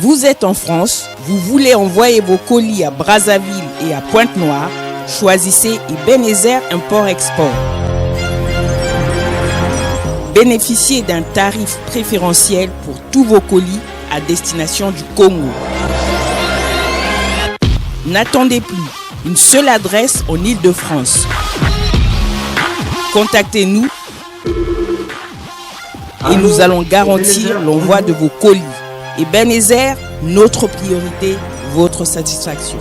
Vous êtes en France, vous voulez envoyer vos colis à Brazzaville et à Pointe-Noire, choisissez Ebenezer Import-Export. Bénéficiez d'un tarif préférentiel pour tous vos colis à destination du Congo. N'attendez plus, une seule adresse en Île-de-France. Contactez-nous et nous allons garantir l'envoi de vos colis. Ebenezer, notre priorité, votre satisfaction.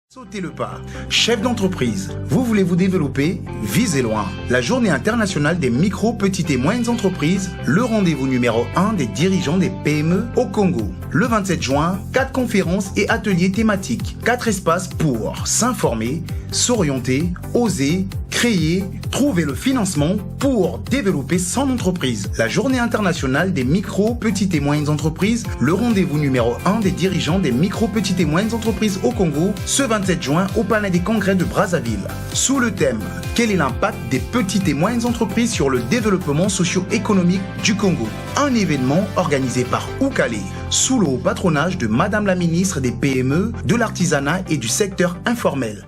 Sautez le pas. Chef d'entreprise, vous voulez vous développer? Visez loin. La Journée internationale des micro, petites et moyennes entreprises, le rendez-vous numéro 1 des dirigeants des PME au Congo. Le 27 juin, 4 conférences et ateliers thématiques. 4 espaces pour s'informer, s'orienter, oser, créer, trouver le financement pour développer son entreprise. La Journée internationale des micro, petites et moyennes entreprises, le rendez-vous numéro 1 des dirigeants des micro, petites et moyennes entreprises au Congo, ce 27 juin au Palais des Congrès de Brazzaville. Sous le thème « Quel est l'impact des petites et moyennes entreprises sur le développement socio-économique du Congo ?» Un événement organisé par Oukale, sous le haut patronage de Madame la ministre des PME, de l'artisanat et du secteur informel.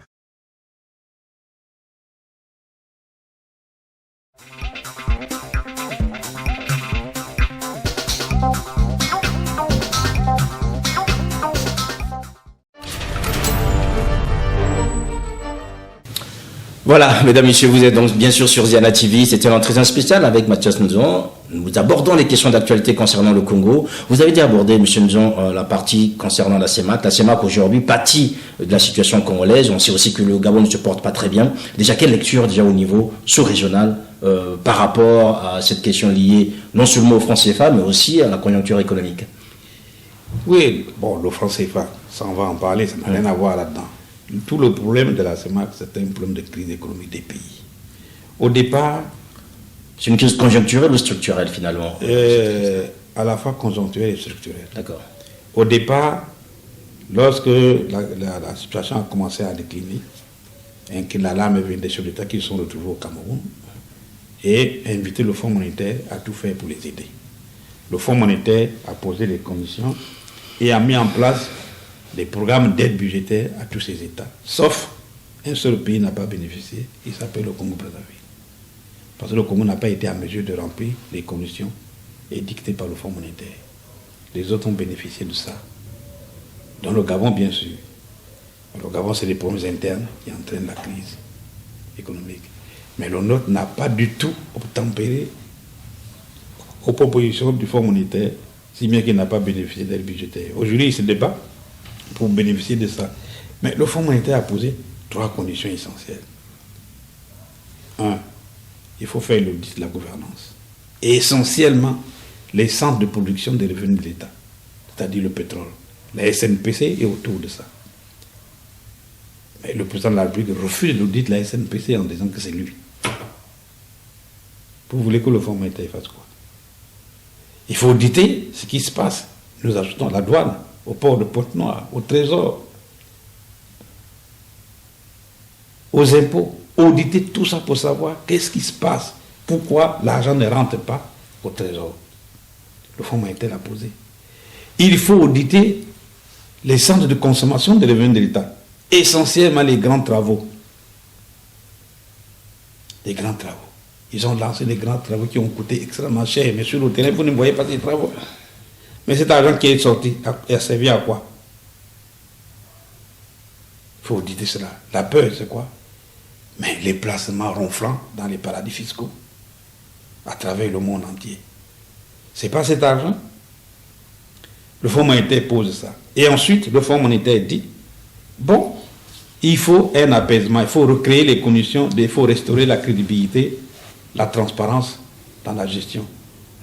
Voilà, mesdames, messieurs, vous êtes donc bien sûr sur Ziana TV. C'était un entretien spécial avec Mathias Nzon. Nous abordons les questions d'actualité concernant le Congo. Vous avez déjà abordé, monsieur Nzon, la partie concernant la CEMAC. La CEMAC aujourd'hui pâtit de la situation congolaise. On sait aussi que le Gabon ne se porte pas très bien. Déjà, quelle lecture déjà au niveau sous-régional par rapport à cette question liée non seulement au franc CFA, mais aussi à la conjoncture économique? Oui, bon, le franc CFA, ça on va en parler, ça n'a rien à voir là-dedans. Tout le problème de la CEMAC, c'est un problème de crise économique des pays. Au départ... C'est une crise conjoncturelle ou structurelle finalement? À la fois conjoncturelle et structurelle. D'accord. Au départ, lorsque la situation a commencé à décliner, l'alarme est venue des chefs d'État qui se sont retrouvés au Cameroun et invité le Fonds monétaire à tout faire pour les aider. Le Fonds monétaire a posé les conditions et a mis en place des programmes d'aide budgétaire à tous ces États. Sauf un seul pays n'a pas bénéficié, il s'appelle le Congo-Brazzaville. Parce que le Congo n'a pas été en mesure de remplir les conditions édictées par le Fonds monétaire. Les autres ont bénéficié de ça. Dans le Gabon, bien sûr. Le Gabon, c'est des problèmes internes qui entraînent la crise économique. Mais le nôtre n'a pas du tout obtempéré aux propositions du Fonds monétaire, si bien qu'il n'a pas bénéficié d'aide budgétaire. Aujourd'hui, il se débat pour bénéficier de ça. Mais le Fonds monétaire a posé 3 conditions essentielles. 1, il faut faire l'audit de la gouvernance. Et essentiellement, les centres de production des revenus de l'État, c'est-à-dire le pétrole. La SNPC est autour de ça. Mais le président de la République refuse l'audit de la SNPC en disant que c'est lui. Vous voulez que le Fonds monétaire fasse quoi? Il faut auditer ce qui se passe. Nous ajoutons la douane, au port de Pointe-Noire, au Trésor, aux impôts, auditer tout ça pour savoir qu'est-ce qui se passe, pourquoi l'argent ne rentre pas au Trésor. Le Fonds monétaire l'a posé. Il faut auditer les centres de consommation des revenus de l'État, essentiellement les grands travaux. Les grands travaux. Ils ont lancé des grands travaux qui ont coûté extrêmement cher, mais sur le terrain, vous ne voyez pas ces travaux. Mais cet argent qui est sorti a servi à quoi? Il faut auditer cela. La peur, c'est quoi? Mais les placements ronflants dans les paradis fiscaux, à travers le monde entier. C'est pas cet argent? Le Fonds monétaire pose ça. Et ensuite, le Fonds monétaire dit, bon, il faut un apaisement, il faut recréer les conditions, il faut restaurer la crédibilité, la transparence dans la gestion.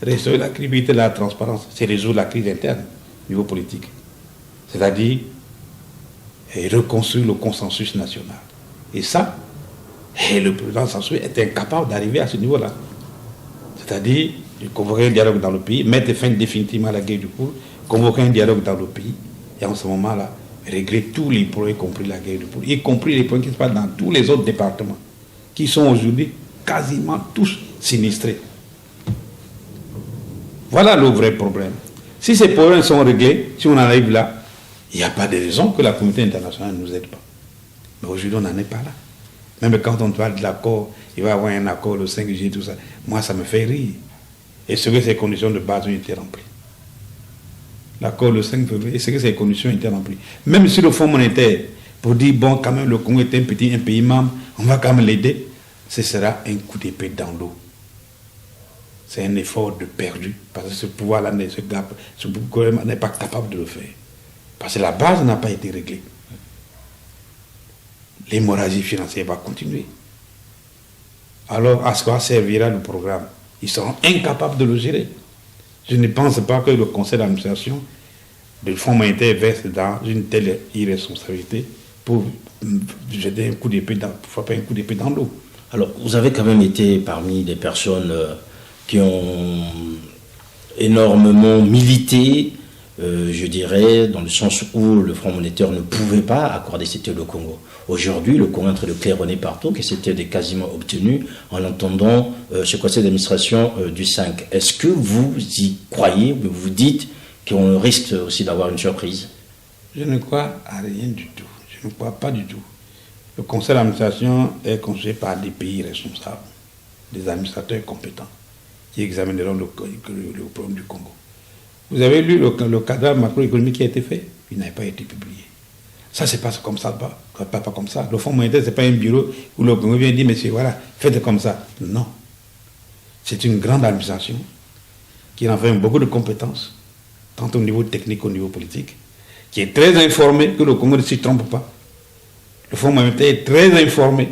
Restaurer la crédibilité et la transparence, c'est résoudre la crise interne au niveau politique. C'est-à-dire reconstruire le consensus national. Et ça, le président Sassou est incapable d'arriver à ce niveau-là. C'est-à-dire convoquer un dialogue dans le pays, mettre fin définitivement à la guerre du Poul, convoquer un dialogue dans le pays, et en ce moment-là, régler tous les problèmes, y compris la guerre du Poul, y compris les problèmes qui se passent dans tous les autres départements, qui sont aujourd'hui quasiment tous sinistrés. Voilà le vrai problème. Si ces problèmes sont réglés, si on en arrive là, il n'y a pas de raison que la communauté internationale ne nous aide pas. Mais aujourd'hui, on n'en est pas là. Même quand on parle de l'accord, il va y avoir un accord le 5 juillet, tout ça. Moi, ça me fait rire. Est-ce que ces conditions de base ont été remplies? L'accord le 5 février, est-ce que ces conditions ont été remplies? Même si le Fonds monétaire, pour dire, bon, quand même, le Congo est un pays membre, on va quand même l'aider, ce sera un coup d'épée dans l'eau. C'est un effort de perdu, parce que ce pouvoir-là, ce gouvernement n'est pas capable de le faire. Parce que la base n'a pas été réglée. L'hémorragie financière va continuer. Alors, à quoi servira le programme? Ils seront incapables de le gérer. Je ne pense pas que le conseil d'administration du Fonds monétaire verse dans une telle irresponsabilité pour jeter un coup d'épée pour frapper un coup d'épée dans l'eau. Alors, vous avez quand même été parmi les personnes qui ont énormément milité, je dirais, dans le sens où le Fonds monétaire ne pouvait pas accorder cette aide au Congo. Aujourd'hui, le Congo est en train de claironner partout que cette aide est quasiment obtenue en entendant ce conseil d'administration du 5. Est-ce que vous y croyez, vous vous dites qu'on risque aussi d'avoir une surprise? Je ne crois à rien du tout. Je ne crois pas du tout. Le conseil d'administration est constitué par des pays responsables, des administrateurs compétents qui examineront le problème du Congo. Vous avez lu le cadre macroéconomique qui a été fait? Il n'a pas été publié. Ça se passe comme ça, pas comme ça. Le Fonds monétaire, ce n'est pas un bureau où le Congo vient dire, monsieur, voilà, faites comme ça. Non. C'est une grande administration qui renferme beaucoup de compétences, tant au niveau technique qu'au niveau politique, qui est très informé que le Congo ne s'y trompe pas. Le Fonds monétaire est très informé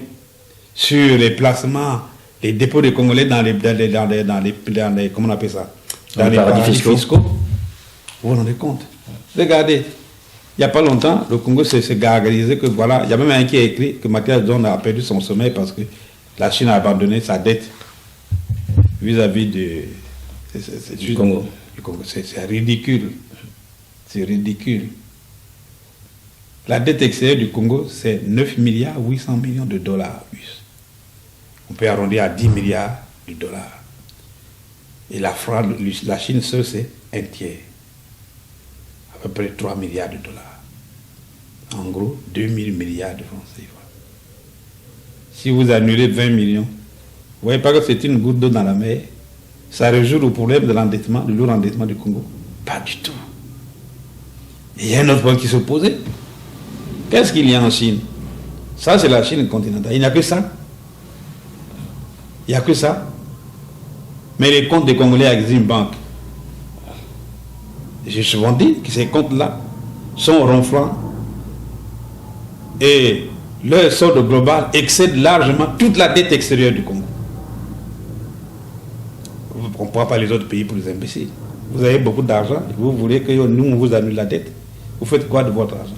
sur les placements, les dépôts des Congolais dans les comment on appelle ça? Dans les paradis fiscaux. Vous vous rendez compte? Regardez, il n'y a pas longtemps, le Congo s'est gargarisé que voilà, il y a même un qui a écrit que Mathias John a perdu son sommeil parce que la Chine a abandonné sa dette vis-à-vis du Congo. C'est ridicule. C'est ridicule. La dette extérieure du Congo, c'est 9 milliards 800 millions de dollars US. On peut arrondir à 10 milliards de dollars. Et la Chine seule, c'est un tiers. À peu près 3 milliards de dollars. En gros, 2000 milliards de francs CFA. Si vous annulez 20 millions, vous ne voyez pas que c'est une goutte d'eau dans la mer? Ça résout le problème de l'endettement, de lourd endettement du Congo? Pas du tout. Et il y a un autre point qui se posait. Qu'est-ce qu'il y a en Chine? Ça, c'est la Chine continentale. Il n'y a que ça. Il n'y a que ça. Mais les comptes des Congolais à Exim Bank, j'ai souvent dit que ces comptes-là sont ronflants et leur solde global excède largement toute la dette extérieure du Congo. On ne prend pas les autres pays pour les imbéciles. Vous avez beaucoup d'argent, vous voulez que nous, on vous annule la dette. Vous faites quoi de votre argent?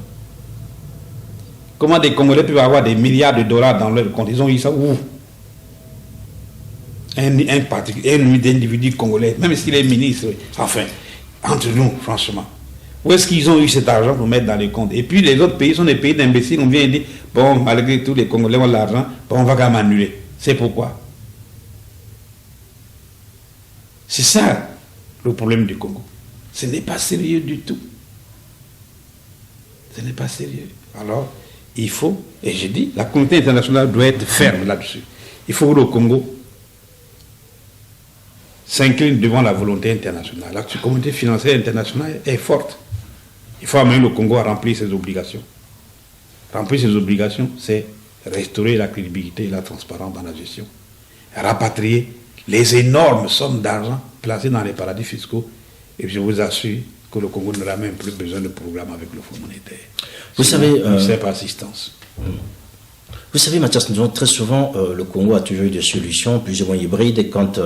Comment des Congolais peuvent avoir des milliards de dollars dans leur compte? Ils ont eu ça où? Un individu congolais, même s'il est ministre, enfin, entre nous, franchement. Où est-ce qu'ils ont eu cet argent pour mettre dans les comptes? Et puis les autres pays sont des pays d'imbéciles. On vient dire, bon, malgré tout, les Congolais ont l'argent, bon, on va quand même annuler. C'est pourquoi? C'est ça le problème du Congo. Ce n'est pas sérieux du tout. Ce n'est pas sérieux. Alors, il faut, et j'ai dit, la communauté internationale doit être ferme là-dessus. Il faut que le Congo s'incline devant la volonté internationale. La communauté financière internationale est forte. Il faut amener le Congo à remplir ses obligations. Remplir ses obligations, c'est restaurer la crédibilité et la transparence dans la gestion. Rapatrier les énormes sommes d'argent placées dans les paradis fiscaux. Et je vous assure que le Congo n'aura même plus besoin de programme avec le Fonds monétaire. Vous savez, c'est pas assistance. Vous savez, Mathias, très souvent, le Congo a toujours eu des solutions plus ou moins hybrides et quand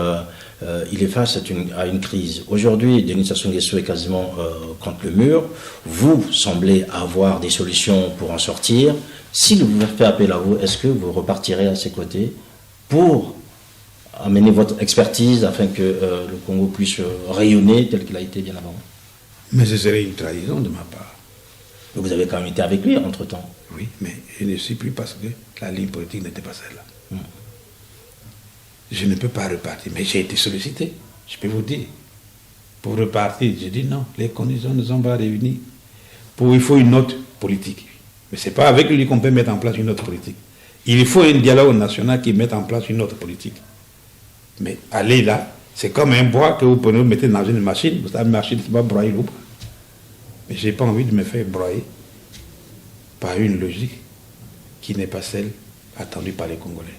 il est face à une crise. Aujourd'hui, Denis Sassou Nguesso est quasiment contre le mur. Vous semblez avoir des solutions pour en sortir. S'il vous fait appel à vous, est-ce que vous repartirez à ses côtés pour amener votre expertise afin que le Congo puisse rayonner tel qu'il a été bien avant? Mais ce serait une trahison de ma part. Mais vous avez quand même été avec lui entre-temps. Oui, mais je ne suis plus parce que la ligne politique n'était pas celle-là. Je ne peux pas repartir, mais j'ai été sollicité, je peux vous dire. pour repartir. J'ai dit non, les conditions ne sont pas réunies. Il faut une autre politique. Mais ce n'est pas avec lui qu'on peut mettre en place une autre politique. Il faut un dialogue national qui mette en place une autre politique. Mais aller là, c'est comme un bois que vous prenez, vous mettez dans une machine. La machine, c'est pas broyer l'eau. Mais je n'ai pas envie de me faire broyer par une logique qui n'est pas celle attendue par les Congolais.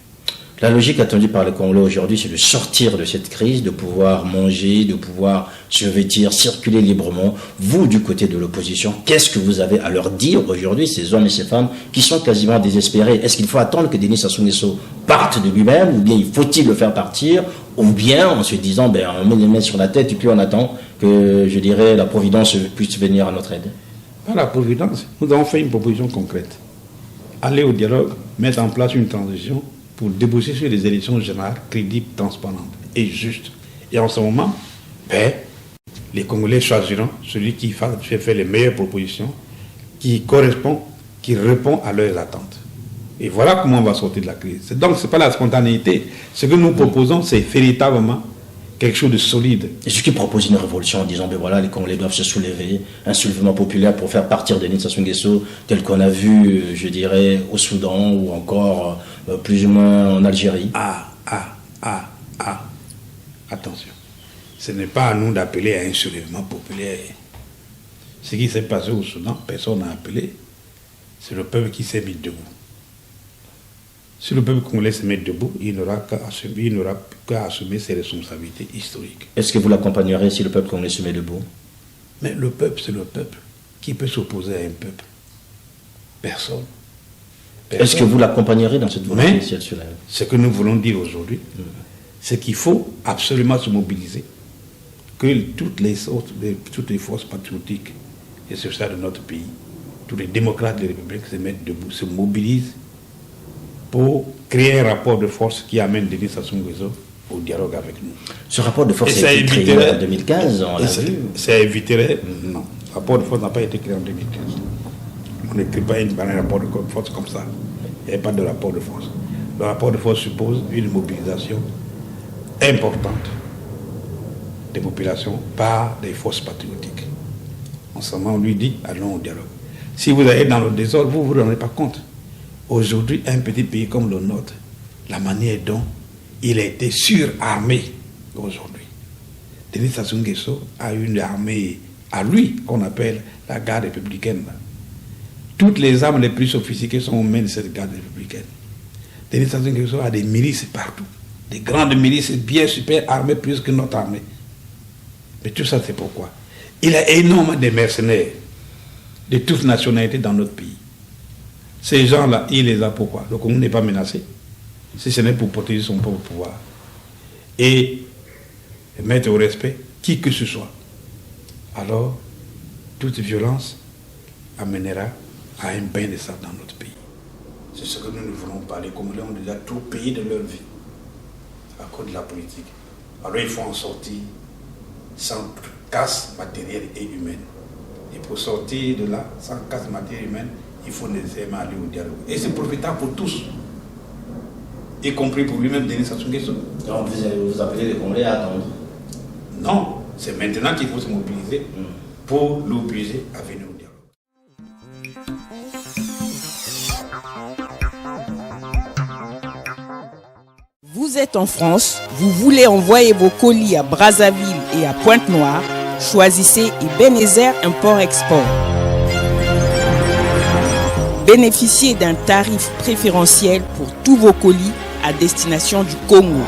La logique attendue par les Congolais aujourd'hui, c'est de sortir de cette crise, de pouvoir manger, de pouvoir se vêtir, circuler librement. Vous, du côté de l'opposition, qu'est-ce que vous avez à leur dire aujourd'hui, ces hommes et ces femmes qui sont quasiment désespérés? Est-ce qu'il faut attendre que Denis Sassou Nguesso parte de lui-même, ou bien faut-il le faire partir, ou bien en se disant, on met les mains sur la tête et puis on attend que, je dirais, la Providence puisse venir à notre aide? Pas la Providence. Nous avons fait une proposition concrète. Aller au dialogue, mettre en place une transition pour déboucher sur les élections générales crédibles, transparentes et justes. Et en ce moment, les Congolais choisiront celui qui fait les meilleures propositions, qui correspond, qui répond à leurs attentes. Et voilà comment on va sortir de la crise. Donc, ce n'est pas la spontanéité. Ce que nous proposons, c'est véritablement quelque chose de solide. Et ceux qui proposent une révolution en disant, les Congolais doivent se soulever, un soulèvement populaire pour faire partir Denis Sassou Nguesso, tel qu'on a vu, je dirais, au Soudan ou encore plus ou moins en Algérie. Attention. Ce n'est pas à nous d'appeler à un soulèvement populaire. Ce qui s'est passé au Soudan, personne n'a appelé. C'est le peuple qui s'est mis debout. Si le peuple congolais se met debout, il n'aura qu'à assumer ses responsabilités historiques. Est-ce que vous l'accompagnerez si le peuple congolais se met debout? Mais le peuple, c'est le peuple. Qui peut s'opposer à un peuple? Personne. Est-ce que vous l'accompagnerez dans cette volonté? Mais ce que nous voulons dire aujourd'hui, c'est qu'il faut absolument se mobiliser. Que toutes les forces patriotiques et sociales de notre pays, tous les démocrates de la République se mettent debout, se mobilisent pour créer un rapport de force qui amène Denis Sassou Nguesso au dialogue avec nous. Ce rapport de force a été créé en 2015, on l'a vu. Ça éviterait... Non, le rapport de force n'a pas été créé en 2015. On n'écrit pas un rapport de force comme ça. Il n'y a pas de rapport de force. Le rapport de force suppose une mobilisation importante des populations par des forces patriotiques. En ce moment, on lui dit, allons au dialogue. Si vous allez dans le désordre, vous ne vous rendez pas compte. Aujourd'hui, un petit pays comme le nôtre, la manière dont il a été surarmé aujourd'hui. Denis Sassou Nguesso a une armée à lui, qu'on appelle la garde républicaine. Toutes les armes les plus sophistiquées sont aux mains de cette garde républicaine. Denis Sassou Nguesso a des milices partout. Des grandes milices bien super armées plus que notre armée. Mais tout ça, c'est pourquoi? Il a énormément de mercenaires de toutes nationalités dans notre pays. Ces gens-là, il les a pourquoi? Le Congo n'est pas menacé, si ce n'est pour protéger son propre pouvoir. Et mettre au respect qui que ce soit. Alors, toute violence amènera à un bain de sang dans notre pays. C'est ce que nous ne voulons pas. Les Congolais ont déjà tout payé de leur vie à cause de la politique. Alors il faut en sortir sans casse matérielle et humaine. Et pour sortir de là, sans casse matérielle et humaine, il faut nécessairement aller au dialogue. Et c'est profitable pour tous, y compris pour lui-même, Denis Sassou Nguesso. Donc vous appelez les Congolais à attendre? Non, c'est maintenant qu'il faut se mobiliser pour l'obliger à venir au dialogue. Vous êtes en France, vous voulez envoyer vos colis à Brazzaville et à Pointe-Noire, choisissez Ebenezer Import-Export. Bénéficiez d'un tarif préférentiel pour tous vos colis à destination du Congo.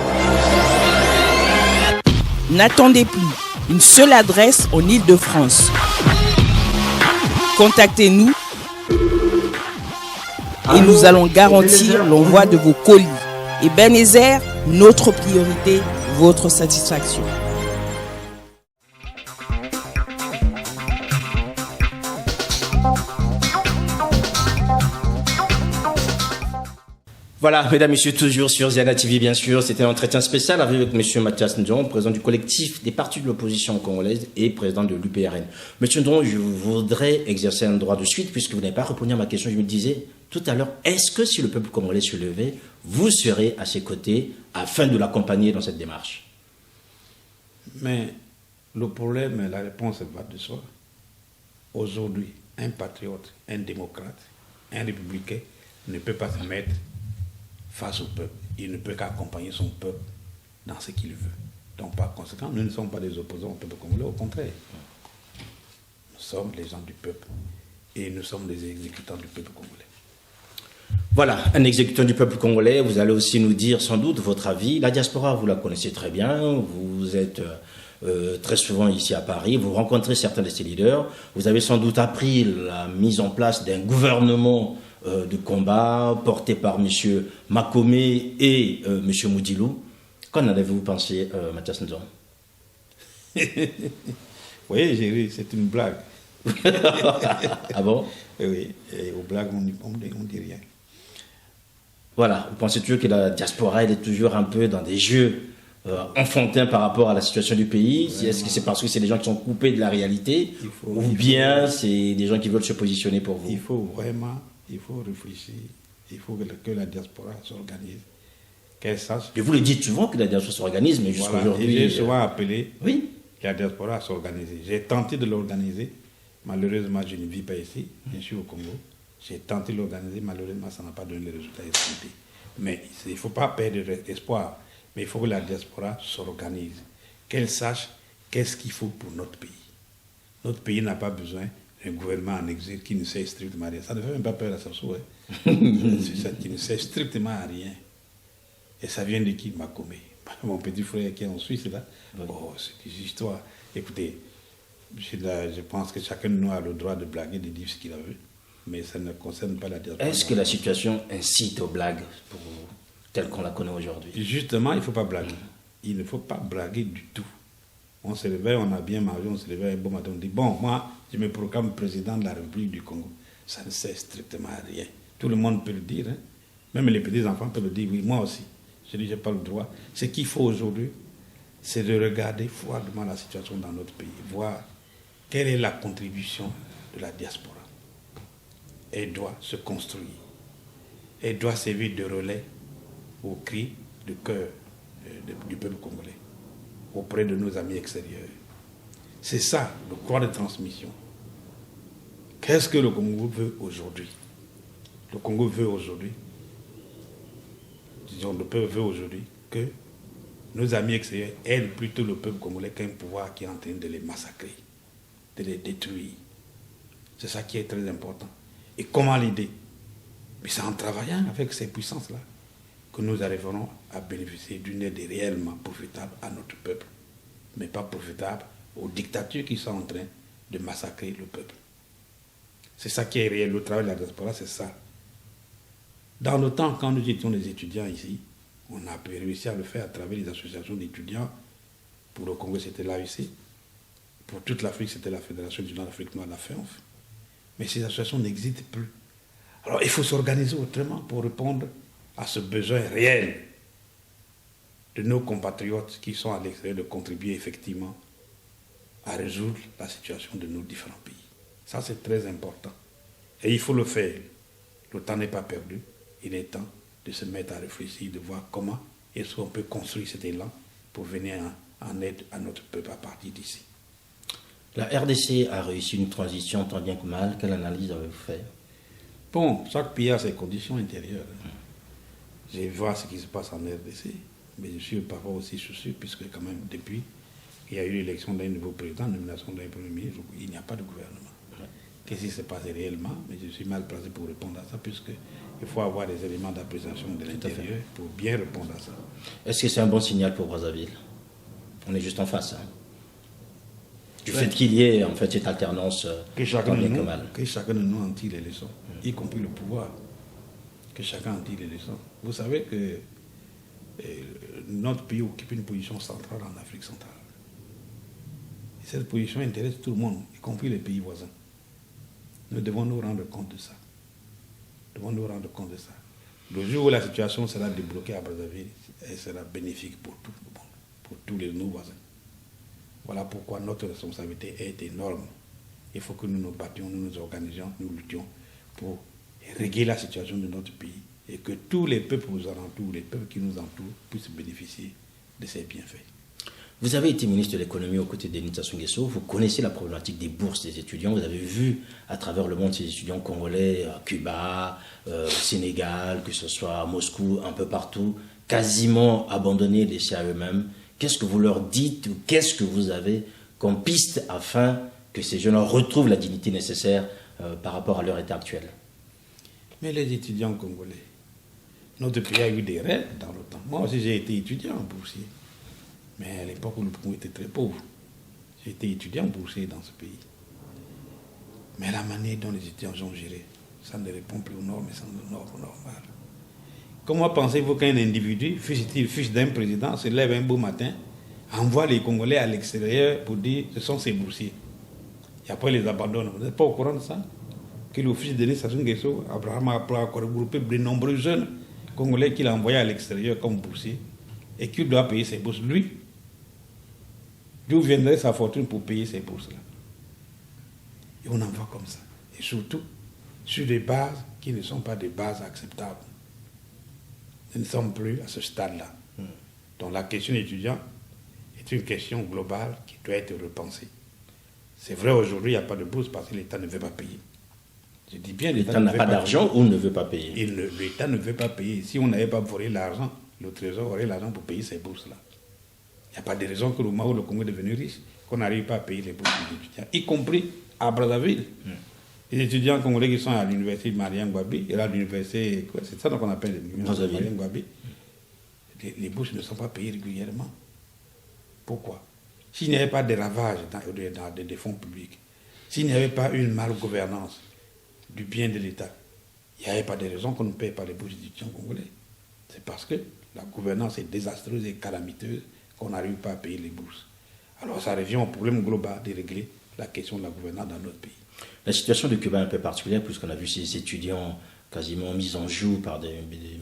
N'attendez plus, une seule adresse en Île-de-France. Contactez-nous et nous allons garantir l'envoi de vos colis. Ebenezer, notre priorité, votre satisfaction. Voilà, mesdames, messieurs, toujours sur Ziana TV, bien sûr. C'était un entretien spécial avec M. Mathias Ndjon, président du collectif des partis de l'opposition congolaise et président de l'UPRN. M. Ndjon, je voudrais exercer un droit de suite, puisque vous n'avez pas répondu à ma question. Je me disais tout à l'heure, est-ce que si le peuple congolais se levait, vous serez à ses côtés afin de l'accompagner dans cette démarche? Mais Le problème, la réponse va de soi. Aujourd'hui, un patriote, un démocrate, un républicain ne peut pas se mettre face au peuple. Il ne peut qu'accompagner son peuple dans ce qu'il veut. Donc, par conséquent, nous ne sommes pas des opposants au peuple congolais, au contraire. Nous sommes les gens du peuple et nous sommes les exécutants du peuple congolais. Voilà, un exécutant du peuple congolais. Vous allez aussi nous dire sans doute votre avis. La diaspora, vous la connaissez très bien. Vous êtes très souvent ici à Paris. Vous rencontrez certains de ces leaders. Vous avez sans doute appris la mise en place d'un gouvernement de combat porté par M. Makome et M. Moudilou. Qu'en avez-vous pensé, Mathias Nzon? Vous voyez, j'ai ri, c'est une blague. Ah bon? Oui, et aux blagues, on dit rien. Voilà, vous pensez toujours que la diaspora, elle est toujours un peu dans des jeux enfantins par rapport à la situation du pays? Est-ce que c'est parce que c'est des gens qui sont coupés de la réalité? Ou bien c'est des gens qui veulent se positionner pour vous? Il faut réfléchir, il faut que la diaspora s'organise, qu'elle sache. Et vous le dites souvent que la diaspora s'organise, mais jusqu'à aujourd'hui... J'ai souvent appelé oui. La diaspora à s'organiser. J'ai tenté de l'organiser, malheureusement je ne vis pas ici, je suis au Congo. J'ai tenté de l'organiser, malheureusement ça n'a pas donné les résultats escomptés. Mais il ne faut pas perdre espoir, mais il faut que la diaspora s'organise, qu'elle sache qu'est-ce qu'il faut pour notre pays. Notre pays n'a pas besoin d'un gouvernement en exil qui ne sait strictement rien. Ça ne fait même pas peur à Sassou. C'est ça qui ne sert strictement à rien. Et ça vient de qui? Makome. Mon petit frère qui est en Suisse, là. Oh, c'est des histoires. Écoutez, je pense que chacun de nous a le droit de blaguer, de dire ce qu'il a vu, mais ça ne concerne pas la diaspora. Est-ce que la situation incite aux blagues telle qu'on la connaît aujourd'hui? Justement, il ne faut pas blaguer. Il ne faut pas blaguer du tout. On se réveille, on a bien mangé, on se réveille un bon matin, on dit, bon, moi, je me proclame président de la République du Congo. Ça ne sert strictement à rien. Tout le monde peut le dire, hein. Même les petits-enfants peuvent le dire, oui, moi aussi. Je dis, je n'ai pas le droit. Ce qu'il faut aujourd'hui, c'est de regarder froidement la situation dans notre pays, voir quelle est la contribution de la diaspora. Elle doit se construire. Elle doit servir de relais aux cris de cœur du peuple congolais, auprès de nos amis extérieurs. C'est ça, le corps de transmission. Qu'est-ce que le Congo veut aujourd'hui? Le Congo veut aujourd'hui, disons, le peuple veut aujourd'hui que nos amis extérieurs aident plutôt le peuple congolais qu'un pouvoir qui est en train de les massacrer, de les détruire. C'est ça qui est très important. Et comment l'aider? Mais c'est en travaillant avec ces puissances-là que nous arriverons à bénéficier d'une aide réellement profitable à notre peuple, mais pas profitable aux dictatures qui sont en train de massacrer le peuple. C'est ça qui est réel. Le travail de la diaspora, c'est ça. Dans le temps, quand nous étions des étudiants ici, on a réussi à le faire à travers les associations d'étudiants. Pour le Congo, c'était l'AEC. Pour toute l'Afrique, c'était la Fédération du Nord-Afrique Noire, la FENF. Mais ces associations n'existent plus. Alors, il faut s'organiser autrement pour répondre à ce besoin réel de nos compatriotes qui sont à l'extérieur de contribuer effectivement à résoudre la situation de nos différents pays. Ça, c'est très important. Et il faut le faire. Le temps n'est pas perdu. Il est temps de se mettre à réfléchir, de voir comment est-ce qu'on peut construire cet élan pour venir en aide à notre peuple à partir d'ici. La RDC a réussi une transition tant bien que mal. Quelle analyse avez-vous fait? Bon, chaque pays a ses conditions intérieures. Je vais voir ce qui se passe en RDC, mais je suis parfois aussi soucieux, puisque quand même, depuis qu'il y a eu l'élection d'un nouveau président, la nomination d'un premier ministre, il n'y a pas de gouvernement. Qu'est-ce qui s'est passé réellement? Mais je suis mal placé pour répondre à ça, puisqu'il faut avoir des éléments d'appréciation de l'intérieur pour bien répondre à ça. Est-ce que c'est un bon signal pour Brazzaville? On est juste en face. Hein. Du fait qu'il y ait en fait cette alternance que chacun de nous en tire les leçons, y compris le pouvoir. Que chacun en tire les leçons. Vous savez que notre pays occupe une position centrale en Afrique centrale. Et cette position intéresse tout le monde, y compris les pays voisins. Nous devons nous rendre compte de ça. Le jour où la situation sera débloquée à Brazzaville, elle sera bénéfique pour tout le monde, pour tous nos voisins. Voilà pourquoi notre responsabilité est énorme. Il faut que nous nous battions, nous nous organisions, nous luttions pour régler la situation de notre pays et que tous les peuples aux alentours, les peuples qui nous entourent, puissent bénéficier de ces bienfaits. Vous avez été ministre de l'économie aux côtés d'Denis Sassou Nguesso, vous connaissez la problématique des bourses des étudiants, vous avez vu à travers le monde ces étudiants congolais à Cuba, au Sénégal, que ce soit à Moscou, un peu partout, quasiment abandonnés, laissés à eux-mêmes. Qu'est-ce que vous leur dites ou qu'est-ce que vous avez comme piste afin que ces jeunes retrouvent la dignité nécessaire par rapport à leur état actuel? Mais les étudiants congolais, notre pays a eu des rêves dans le temps. Moi aussi j'ai été étudiant boursier. Mais à l'époque où le Congo était très pauvre, j'ai été étudiant boursier dans ce pays. Mais la manière dont les étudiants ont géré, ça ne répond plus aux normes, mais c'est aux normes normales. Comment pensez-vous qu'un individu, fils d'un président, se lève un beau matin, envoie les Congolais à l'extérieur pour dire ce sont ses boursiers, et après les abandonne? Vous n'êtes pas au courant de ça? Que le fils de Denis Sassou Nguesso, Abraham, a regroupé de nombreux jeunes Congolais qu'il a envoyés à l'extérieur comme boursiers et qu'il doit payer ses bourses. Lui, d'où viendrait sa fortune pour payer ces bourses-là? Et on en voit comme ça. Et surtout, sur des bases qui ne sont pas des bases acceptables. Nous ne sommes plus à ce stade-là. Donc la question étudiante est une question globale qui doit être repensée. C'est vrai, aujourd'hui, il n'y a pas de bourse parce que l'État ne veut pas payer. Je dis bien, l'État n'a pas d'argent ou ne veut pas payer. L'État ne veut pas payer. Si on n'avait pas volé l'argent, le Trésor aurait l'argent pour payer ces bourses-là. Il n'y a pas de raison que le moment où le Congo est devenu riche, qu'on n'arrive pas à payer les bourses des étudiants, y compris à Brazzaville. Les étudiants congolais qui sont à l'université de Marien Ngouabi, et à l'université, c'est ça qu'on appelle l'université de Marien Ngouabi, les bourses ne sont pas payées régulièrement. Pourquoi? S'il n'y avait pas de ravages dans des fonds publics, s'il n'y avait pas une malgouvernance du bien de l'État, il n'y avait pas de raison qu'on ne paye pas les bourses des étudiants congolais. C'est parce que la gouvernance est désastreuse et calamiteuse qu'on n'arrive pas à payer les bourses. Alors ça revient au problème global de régler la question de la gouvernance dans notre pays. La situation de Cuba est un peu particulière puisqu'on a vu ces étudiants quasiment mis en joue par des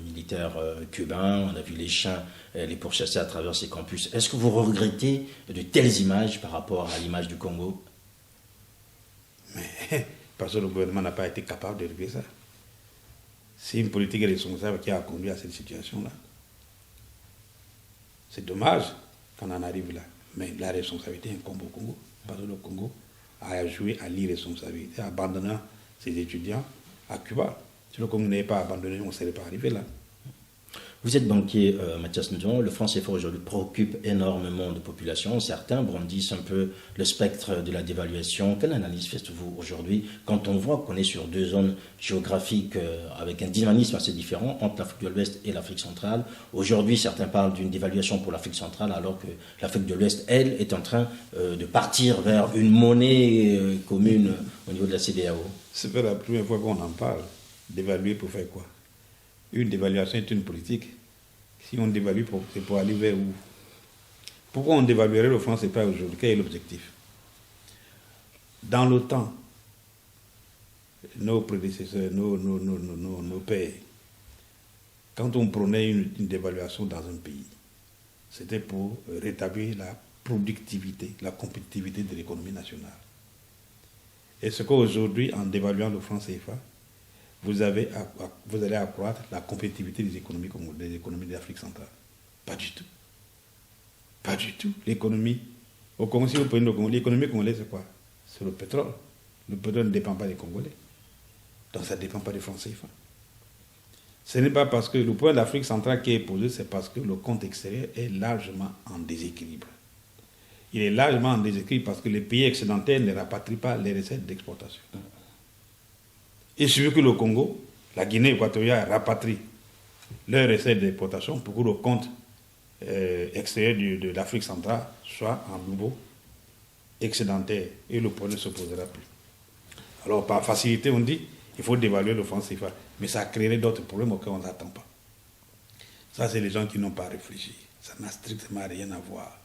militaires cubains, on a vu les chiens les pourchasser à travers ces campus. Est-ce que vous regrettez de telles images par rapport à l'image du Congo? Mais parce que le gouvernement n'a pas été capable de régler ça. C'est une politique responsable qui a conduit à cette situation-là. C'est dommage qu'on en arrive là. Mais la responsabilité incombe au Congo. Parce que le Congo a joué à l'irresponsabilité, abandonnant ses étudiants à Cuba. Si le Congo n'avait pas abandonné, on ne serait pas arrivé là. Vous êtes banquier, Mathias Nzon. Le franc CFA aujourd'hui préoccupe énormément de populations. Certains brandissent un peu le spectre de la dévaluation. Quelle analyse faites-vous aujourd'hui quand on voit qu'on est sur deux zones géographiques avec un dynamisme assez différent entre l'Afrique de l'Ouest et l'Afrique centrale? Aujourd'hui, certains parlent d'une dévaluation pour l'Afrique centrale alors que l'Afrique de l'Ouest, elle, est en train de partir vers une monnaie commune au niveau de la CEDEAO. C'est pas la première fois qu'on en parle. Dévaluer pour faire quoi? Une dévaluation est une politique. Si on dévalue, c'est pour aller vers où? Pourquoi on dévaluerait le franc CFA aujourd'hui? Quel est l'objectif? Dans le temps, nos prédécesseurs, nos pères, quand on prenait une dévaluation dans un pays, c'était pour rétablir la productivité, la compétitivité de l'économie nationale. Est-ce qu'aujourd'hui, en dévaluant le franc CFA, vous allez accroître la compétitivité des économies de l'Afrique centrale? Pas du tout. Pas du tout. L'économie, au Congo, si vous prenez le Congo, l'économie congolaise, c'est quoi? C'est le pétrole. Le pétrole ne dépend pas des Congolais. Donc ça ne dépend pas des francs CFA. Ce n'est pas parce que le point de l'Afrique centrale qui est posé, c'est parce que le compte extérieur est largement en déséquilibre. Il est largement en déséquilibre parce que les pays excédentaires ne rapatrient pas les recettes d'exportation. Il suffit que le Congo, la Guinée équatoriale rapatrie leurs recettes d'exportation pour que le compte extérieur de l'Afrique centrale soit en nouveau excédentaire et le problème ne se posera plus. Alors par facilité on dit il faut dévaluer le franc CFA, mais ça créerait d'autres problèmes auxquels on n'attend pas. Ça c'est les gens qui n'ont pas réfléchi. Ça n'a strictement rien à voir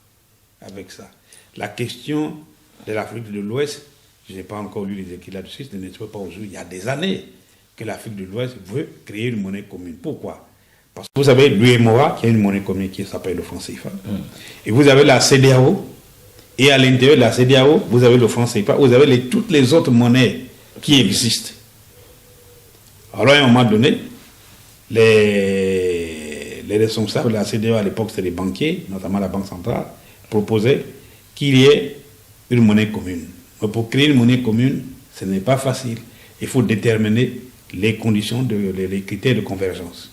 avec ça. La question de l'Afrique de l'Ouest, je n'ai pas encore lu les écrits là-dessus, ce n'est pas aujourd'hui. Il y a des années que l'Afrique de l'Ouest veut créer une monnaie commune. Pourquoi? Parce que vous avez l'UEMOA qui a une monnaie commune qui s'appelle le franc CFA. Et vous avez la CEDEAO. Et à l'intérieur de la CEDEAO, vous avez le franc CFA. Vous avez toutes les autres monnaies qui existent. Alors à un moment donné, les responsables de la CEDEAO à l'époque, c'était les banquiers, notamment la Banque centrale, proposait qu'il y ait une monnaie commune. Mais pour créer une monnaie commune, ce n'est pas facile. Il faut déterminer les conditions, les critères de convergence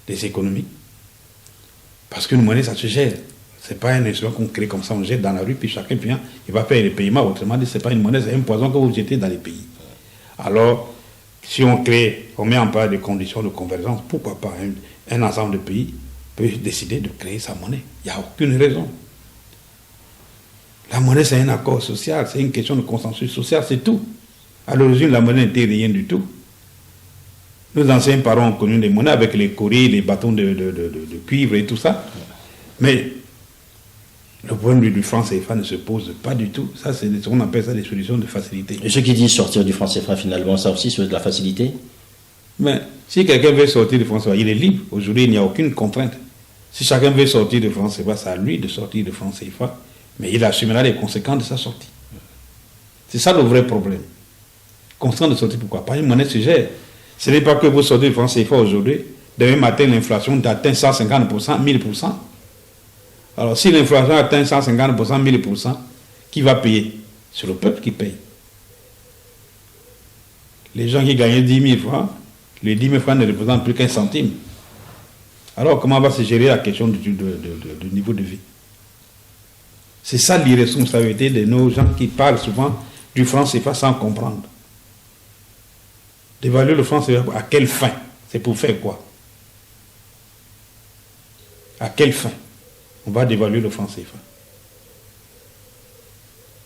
des économies. Parce qu'une monnaie, ça se gère. Ce n'est pas un instrument qu'on crée comme ça, on jette dans la rue, puis chacun vient, il va faire les paiements. Autrement dit, ce n'est pas une monnaie, c'est un poison que vous jetez dans les pays. Alors, si on met en place des conditions de convergence, pourquoi pas un ensemble de pays peut décider de créer sa monnaie. Il n'y a aucune raison. La monnaie, c'est un accord social, c'est une question de consensus social, c'est tout. À l'origine, la monnaie n'était rien du tout. Nos anciens parents ont connu les monnaies avec les courriers, les bâtons de cuivre et tout ça. Mais le problème du franc CFA ne se pose pas du tout. Ça, c'est ce qu'on appelle ça des solutions de facilité. Et ceux qui disent sortir du franc CFA, finalement, ça aussi, c'est de la facilité? Mais si quelqu'un veut sortir du franc CFA, il est libre. Aujourd'hui, il n'y a aucune contrainte. Si chacun veut sortir du franc CFA, c'est à lui de sortir du franc CFA. Mais il assumera les conséquences de sa sortie. C'est ça le vrai problème. Conséquences de sortie, pourquoi pas? Une monnaie se gère. Ce n'est pas que vous sortez du franc CFA aujourd'hui. Demain matin, l'inflation atteint 150%, 1000%. Alors, si l'inflation atteint 150%, 1000%, qui va payer? C'est le peuple qui paye. Les gens qui gagnaient 10 000 francs, les 10 000 francs ne représentent plus qu'un centime. Alors, comment va se gérer la question du niveau de vie? C'est ça l'irresponsabilité de nos gens qui parlent souvent du franc CFA sans comprendre. D'évaluer le franc CFA, à quelle fin? C'est pour faire quoi? À quelle fin on va dévaluer le franc CFA?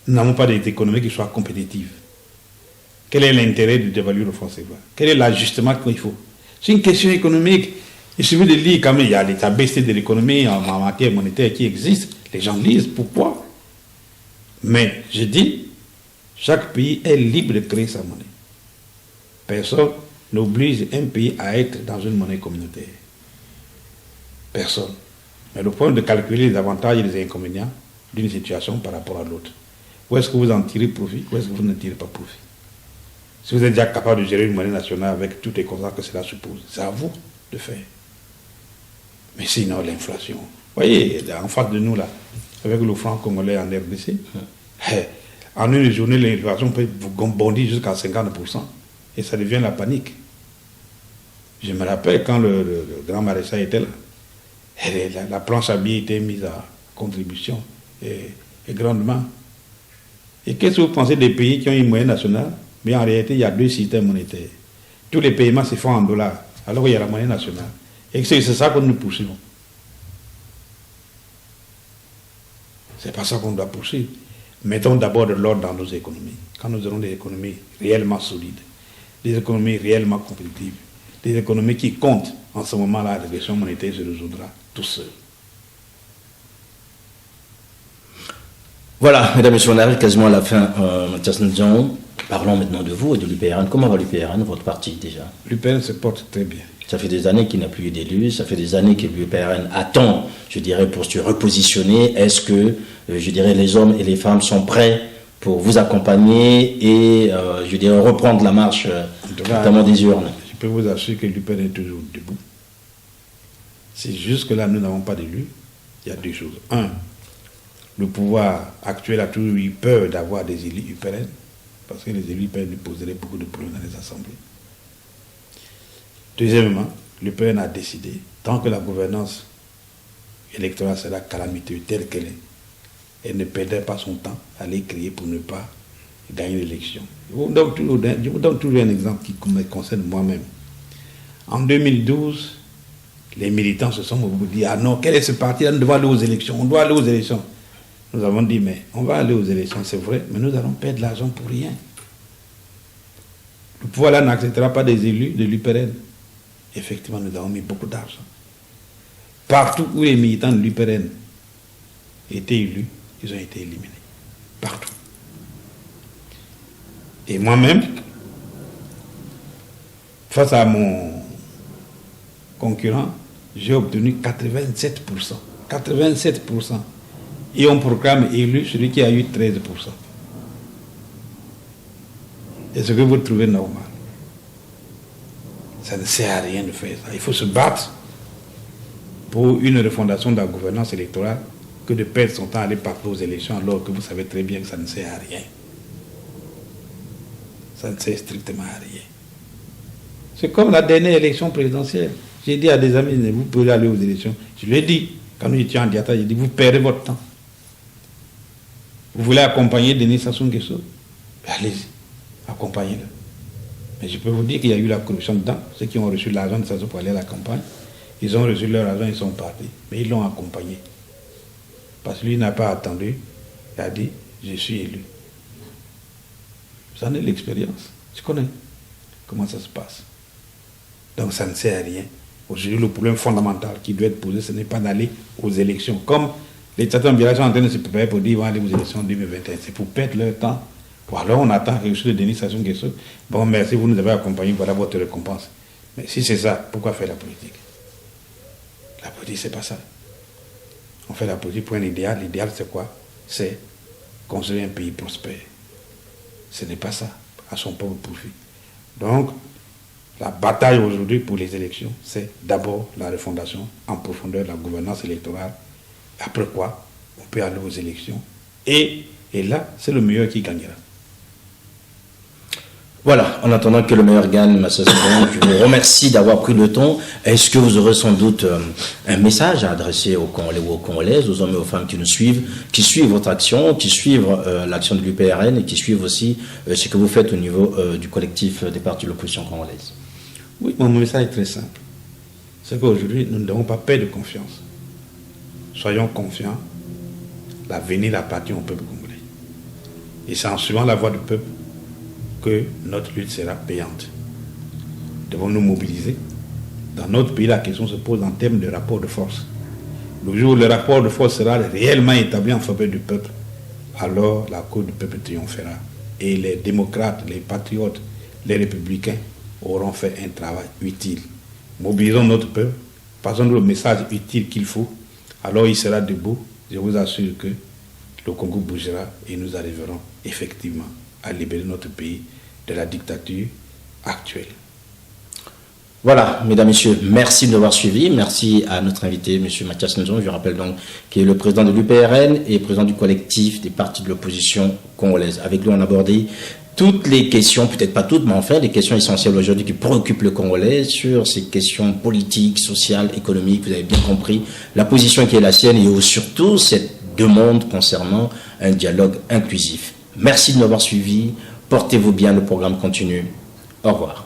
Nous n'avons pas d'économie qui soit compétitive. Quel est l'intérêt de dévaluer le franc CFA? Quel est l'ajustement qu'il faut? C'est une question économique. Il suffit de lire quand même, il y a l'état baissé de l'économie en matière monétaire qui existe. Les gens lisent. Pourquoi? Mais je dis, chaque pays est libre de créer sa monnaie. Personne n'oblige un pays à être dans une monnaie communautaire. Personne. Mais le problème de calculer les avantages et les inconvénients d'une situation par rapport à l'autre. Où est-ce que vous en tirez profit? Où est-ce que vous ne tirez pas profit? Si vous êtes déjà capable de gérer une monnaie nationale avec toutes les conséquences que cela suppose, c'est à vous de faire. Mais sinon, l'inflation. Vous voyez, en face de nous, là, avec le franc congolais en RDC, en une journée, l'inflation peut bondir jusqu'à 50%. Et ça devient la panique. Je me rappelle quand le grand maréchal était là, la planche à billets était mise à contribution et grandement. Et qu'est-ce que vous pensez des pays qui ont une monnaie nationale? Mais en réalité, il y a deux systèmes monétaires. Tous les paiements se font en dollars, alors qu'il y a la monnaie nationale. Et c'est ça que nous poursuivons. C'est pas ça qu'on doit poursuivre. Mettons d'abord de l'ordre dans nos économies. Quand nous aurons des économies réellement solides, des économies réellement compétitives, des économies qui comptent, en ce moment-là, la question monétaire se résoudra tout seul. Voilà, mesdames et messieurs, on arrive quasiment à la fin. Mathias Nzon, parlons maintenant de vous et de l'UPRN. Comment va l'UPRN, votre parti déjà? L'UPRN se porte très bien. Ça fait des années qu'il n'a plus eu d'élu, ça fait des années que l'UPRN attend, je dirais, pour se repositionner. Est-ce que, je dirais, les hommes et les femmes sont prêts pour vous accompagner et, je dirais, reprendre la marche, notamment des urnes? Je peux vous assurer que l'UPRN est toujours debout. Si jusque-là nous n'avons pas d'élu, il y a deux choses. Un, le pouvoir actuel a toujours eu peur d'avoir des élus UPRN, parce que les élus UPRN lui poseraient beaucoup de problèmes dans les assemblées. Deuxièmement, l'UPRN a décidé, tant que la gouvernance électorale sera calamiteuse telle qu'elle est, elle ne perdrait pas son temps à les créer pour ne pas gagner l'élection. Je vous donne toujours un exemple qui me concerne moi-même. En 2012, les militants se sont dit, ah non, quel est ce parti-là, nous devons aller aux élections, on doit aller aux élections. Nous avons dit, mais on va aller aux élections, c'est vrai, mais nous allons perdre l'argent pour rien. Le pouvoir là n'acceptera pas des élus de l'UPRN. Effectivement, nous avons mis beaucoup d'argent. Partout où les militants de l'UPRN étaient élus, ils ont été éliminés. Partout. Et moi-même, face à mon concurrent, j'ai obtenu 87%. 87%. Et on proclame élu celui qui a eu 13%. Est-ce que vous trouvez normal? Ça ne sert à rien de faire ça. Il faut se battre pour une refondation de la gouvernance électorale que de perdre son temps à aller parler aux élections alors que vous savez très bien que ça ne sert à rien. Ça ne sert strictement à rien. C'est comme la dernière élection présidentielle. J'ai dit à des amis, vous pouvez aller aux élections. Je lui ai dit, quand nous étions en Diata, j'ai dit, vous perdez votre temps. Vous voulez accompagner Denis Sassou Nguesso? Allez-y, accompagnez-le. Mais je peux vous dire qu'il y a eu la corruption dedans. Ceux qui ont reçu l'argent de Sassou pour aller à la campagne, ils ont reçu leur argent, ils sont partis. Mais ils l'ont accompagné. Parce que lui n'a pas attendu. Il a dit, je suis élu. J'en ai l'expérience. Je connais comment ça se passe. Donc ça ne sert à rien. Aujourd'hui, le problème fondamental qui doit être posé, ce n'est pas d'aller aux élections. Comme les Tata Mbila sont en train de se préparer pour dire qu'ils vont aller aux élections en 2021. C'est pour perdre leur temps. Ou alors on attend quelque chose de Denis Sassou Nguesso. Bon, merci, vous nous avez accompagnés, voilà votre récompense. Mais si c'est ça, pourquoi faire la politique? La politique, c'est pas ça. On fait la politique pour un idéal. L'idéal, c'est quoi? C'est construire un pays prospère. Ce n'est pas ça, à son propre profit. Donc, la bataille aujourd'hui pour les élections, c'est d'abord la refondation en profondeur de la gouvernance électorale. Après quoi, on peut aller aux élections. Et là, c'est le meilleur qui gagnera. Voilà, en attendant que le meilleur gagne, ma sœur, je vous remercie d'avoir pris le temps. Est-ce que vous aurez sans doute un message à adresser aux Congolais ou aux Congolaises, aux hommes et aux femmes qui nous suivent, qui suivent votre action, qui suivent l'action de l'UPRN et qui suivent aussi ce que vous faites au niveau du collectif des partis de l'opposition congolaise? Oui, mon message est très simple. C'est qu'aujourd'hui, nous ne devons pas perdre confiance. Soyons confiants. L'avenir appartient au peuple congolais. Et c'est en suivant la voie du peuple que notre lutte sera payante. Devons nous mobiliser. Dans notre pays, la question se pose en termes de rapport de force. Le jour où le rapport de force sera réellement établi en faveur du peuple, alors la cause du peuple triomphera. Et les démocrates, les patriotes, les républicains auront fait un travail utile. Mobilisons notre peuple, passons-nous le message utile qu'il faut, alors il sera debout. Je vous assure que le Congo bougera et nous arriverons effectivement à libérer notre pays de la dictature actuelle. Voilà, mesdames, messieurs, merci de nous avoir suivis. Merci à notre invité, M. Mathias Nzon, je rappelle donc, qui est le président de l'UPRN et président du collectif des partis de l'opposition congolaise. Avec lui, on a abordé toutes les questions, peut-être pas toutes, mais enfin, les questions essentielles aujourd'hui qui préoccupent le Congolais sur ces questions politiques, sociales, économiques. Vous avez bien compris la position qui est la sienne et surtout cette demande concernant un dialogue inclusif. Merci de nous avoir suivis. Portez-vous bien, le programme continue. Au revoir.